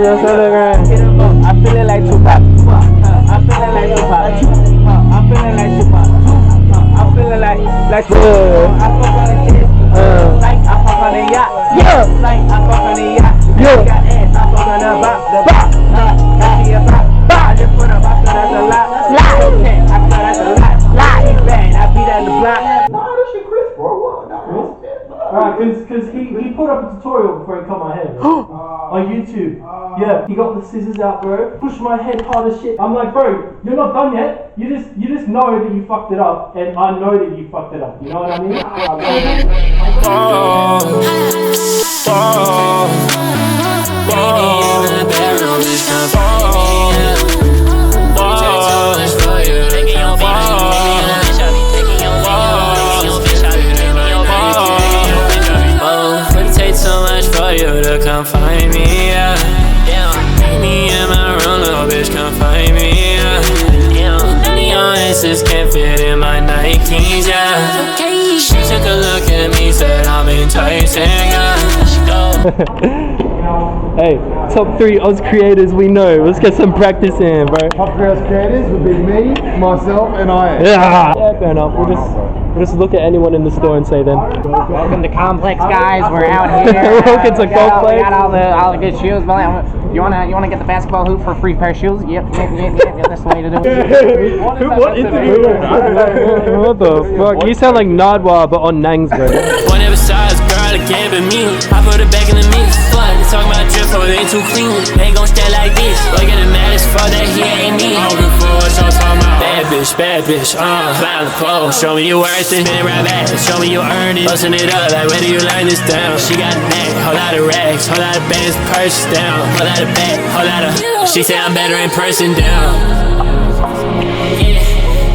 your Telegram. I'm feeling like Tupac. I'm feeling like Tupac. I'm feeling like Tupac. I'm feeling like I fuck on the shit. Like I fuck on the yacht. Yeah. Like I fuck on the yacht. Yeah. Got ass. I fuck on the box. The box. That's the box. I just put a box. That's a lot. Okay. I thought that's a lot. He bad. I beat at the block. Nah, this shit Chris, bro. Alright, cause he put up a tutorial before he cut my hair on YouTube. Yeah, he got the scissors out, bro. Pushed my head hard as shit. I'm like, bro, you're not done yet. You just know that you fucked it up, and I know that you fucked it up. You know what I mean? You to come find me, yeah. Meet me in my room, little bitch, come find me, yeah. Neon Aces can't fit in my Nikes, yeah. She took a look at me, said I'm enticing, yeah. Hey, top 3 Oz creators we know. Let's get some practice in, bro. Top 3 Oz creators would be me, myself, and I. Yeah, fair enough. We'll just look at anyone in the store and say them. Welcome to Complex, guys. We're out here. Welcome to Complex. We got all the good shoes. You wanna get the basketball hoop for a free pair of shoes? Yep. That's the way to do it. What interview? What the fuck? You sound like Nardwar, but on Nangs, bro. Whatever size girl again but me, I put it back in the mix. Talking about drip, so it ain't too clean. They ain't gon' stay like this. Look at the man as fuck that he ain't me. I'm looking for what y'all talking about. Bad bitch, find the pole. Show me you worth it. Spin it right back, show me you earned it. Bustin' it up, like where do you learn this down? She got a neck, whole lot of racks, whole lot of bands, purse down. Whole lot of back, whole lot of. She say I'm better in person down.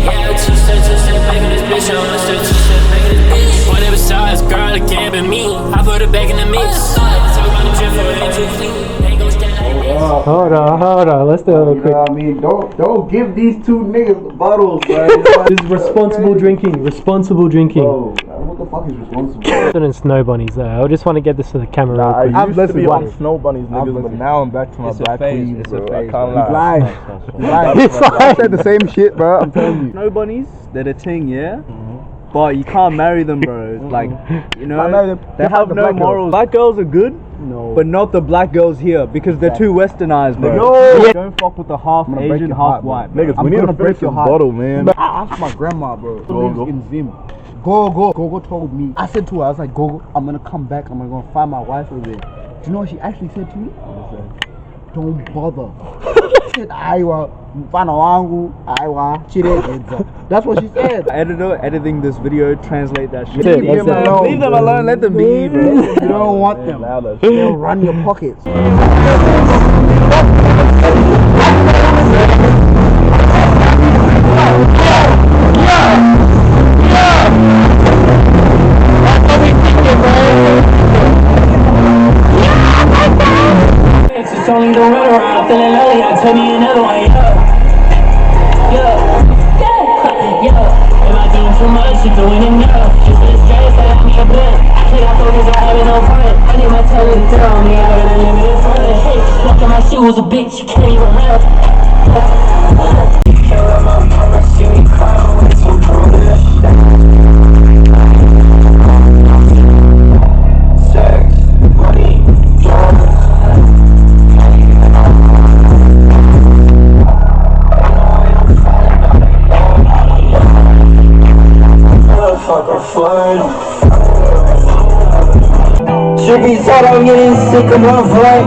Yeah, two-step, making this bitch on one step, two-step, making this bitch. Whatever size girl again but me, I put it back in the mix. Hold on, let's do it real quick. You know what I mean? Don't give these two niggas the bottles, bro. This is responsible drinking. Bro, what the fuck is responsible? And snow bunnies there. I just want to get this to the camera. I used to be on snow bunnies, niggas, but now I'm back to my black queen, bro. I can't lie. I said the same shit, bro. I'm telling you. Snow bunnies, they're the thing, yeah? But you can't marry them, bro. Like, you know, they have no morals. Black girls are good, but not the black girls here because they're too westernized, bro. No! Don't fuck with the half Asian, half white. Niggas, we need to break your bottle, man. I asked my grandma, bro. Who lives in Zim. Gogo told me. I said to her, I was like, Gogo, I'm gonna come back. I'm gonna go find my wife over there. Do you know what she actually said to me? Don't bother. She said, Aiwa, mfano wangu, Aiwa, chireza. That's what she said. Editor, editing this video, translate that shit. Leave them alone. Leave them alone, let them be, bro. You don't want them. They'll run your pockets. It's only the run around, feeling lonely. Tell me another one, Am I doing too much? You doing enough? Just this stress, I got me a blunt. I think I told I having no fun. I need my tail to tell me I got a limited fun. Hey, fucking my shit was a bitch, you can't even rap. Can't let my mama see me cry away too foolish. Sex, money, drugs. Drippy thought I'm getting sick of my fight.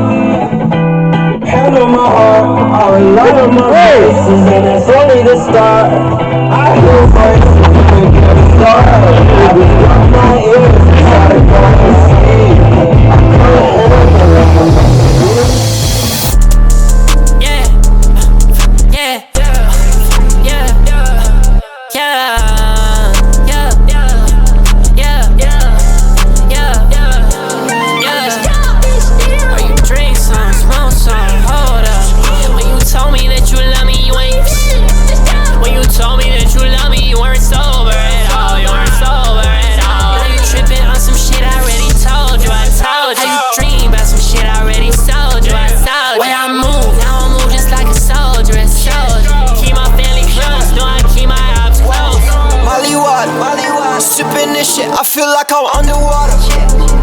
Handle my heart, a lot of my faces, and that's only the start. I hear voices and get a start. I be on my ears, try to go and see. Told me that you love me, you weren't sober at all, you weren't sober at feel like I'm underwater.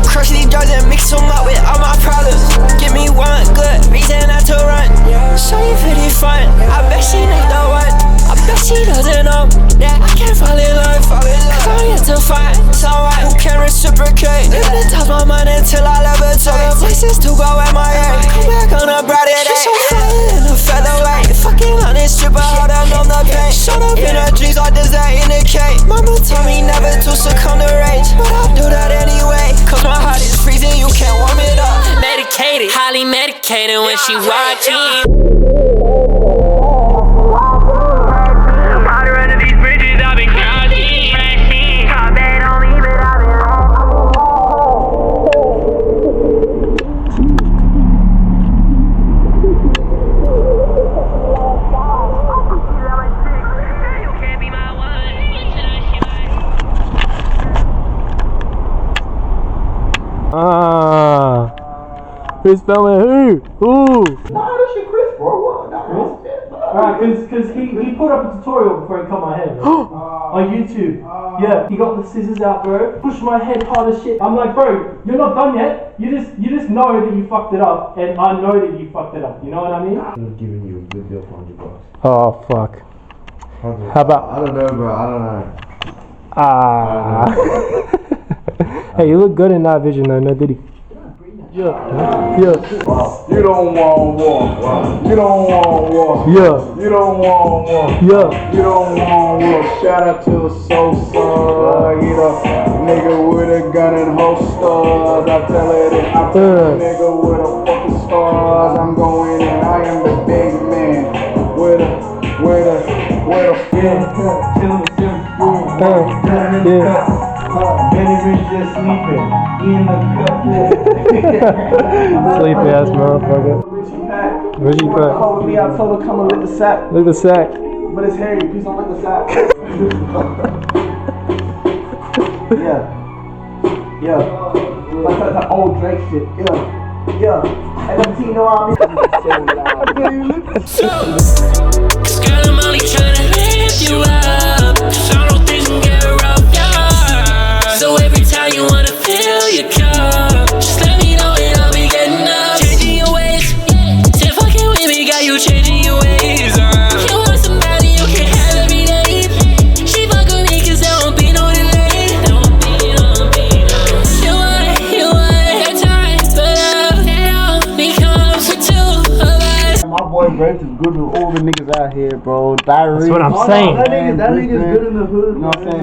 Crush these drugs and mix them up with all my problems. Give me one good reason not to run. So you pretty fun, I bet she knows the one. I bet she doesn't know that I can't fall in love. Cause I'm yet to find someone who can reciprocate. Even toss my mind until I levitate. Places to go at my end. Come back on a brighter day. She's so fine in a featherweight. Fucking on this stripper, how to numb the pain. Shut up in her dreams, what does that indicate? Mama told me never to succumb to rage, but I'll do that anyway. Cause my heart is freezing, you can't warm it up. Medicated, highly medicated when she watching. Water under these bridges, I've been crouching. Top bed on me, but I've been you can't be my one. Who's filming who? Ooh. Nah, this shit Chris, bro. What? Nah, Alright, cause he put up a tutorial before he cut my hair, bro. On YouTube. Yeah, he got the scissors out, bro. Pushed my head hard as shit. I'm like, bro, you're not done yet. You just know that you fucked it up, and I know that you fucked it up. You know what I mean? I'm giving you a good deal for $100. Oh fuck. How about? I don't know, bro. I don't know. Hey, you look good in that vision though, no diddy. Yeah. You don't want war. You don't want war. Yeah. You don't want war. Yeah. You don't want war. Shout out to a Sosa. I get a nigga with a gun and holsters. I tell her that I'm a nigga with a fucking stars. I'm going and I am the big man. With a Benny Rich just sleeping in the cup. Sleepy ass motherfucker. Where'd you put? Called me, I told her come and lick the sack. Look at the sack. But it's hairy, please don't lick the sack. Yeah. Like that old Drake shit. Yeah. And them team know I'm so loud. So, girl, I'm only trying to lift you up. So I don't think I'm get rough, yeah. So every time you wanna fill your cup, just let me know and I'll be getting up. Changing your ways, said fucking with me, got you changing your ways. You want somebody you can have every day. She fuck with me cause there won't be no delay. There won't be no. You want that time, but love that only comes for two of us. My boy Brent is good with all the niggas out here, bro. Diary. That's what I'm saying. That nigga's good in the hood. You know what I'm saying?